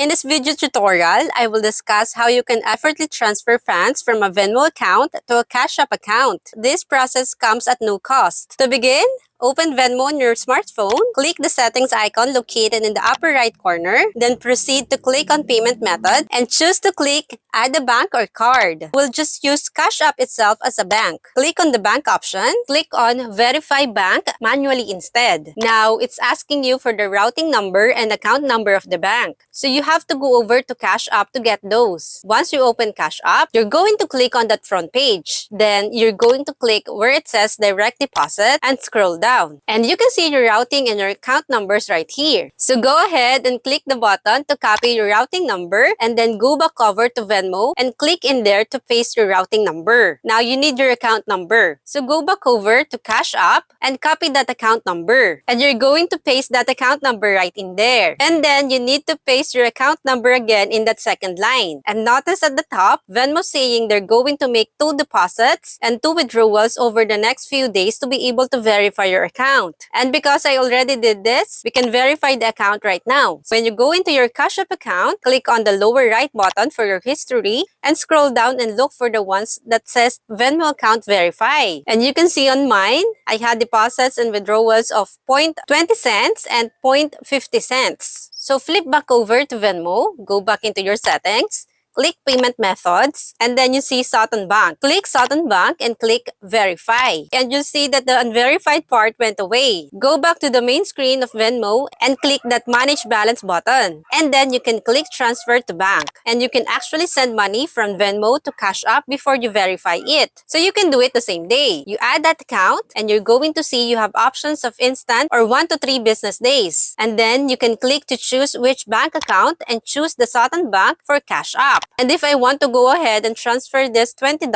In this video tutorial, I will discuss how you can effortlessly transfer funds from a Venmo account to a Cash App account. This process comes at no cost. To begin, open Venmo on your smartphone, click the settings icon located in the upper right corner, then proceed to click on payment method and choose to click add a bank or card. We'll just use Cash App itself as a bank. Click on the bank option, click on verify bank manually instead. Now, it's asking you for the routing number and account number of the bank. So you have to go over to Cash App to get those. Once you open Cash App, you're going to click on that front page. Then you're going to click where it says direct deposit and scroll down. And you can see your routing and your account numbers right here. So go ahead and click the button to copy your routing number and then go back over to Venmo and click in there to paste your routing number. Now you need your account number. So go back over to Cash App and copy that account number. And you're going to paste that account number right in there. And then you need to paste your account number again in that second line. And notice at the top, Venmo saying they're going to make 2 deposits and 2 withdrawals over the next few days to be able to verify your account. And because I already did this, we can verify the account right now. So when you go into your Cash App account, click on the lower right button for your history and scroll down and look for the ones that says Venmo account verify. And you can see on mine, I had deposits and withdrawals of 0.20 cents and 0.50 cents. So flip back over to Venmo, go back into your settings, click payment methods, and then you see Sutton Bank. Click Sutton Bank and click verify. And you'll see that the unverified part went away. Go back to the main screen of Venmo and click that manage balance button. And then you can click transfer to bank. And you can actually send money from Venmo to Cash App before you verify it. So you can do it the same day. You add that account and you're going to see you have options of instant or 1 to 3 business days. And then you can click to choose which bank account and choose the Sutton Bank for Cash App. And if I want to go ahead and transfer this $20,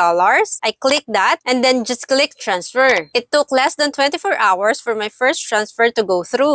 I click that and then just click transfer. It took less than 24 hours for my first transfer to go through.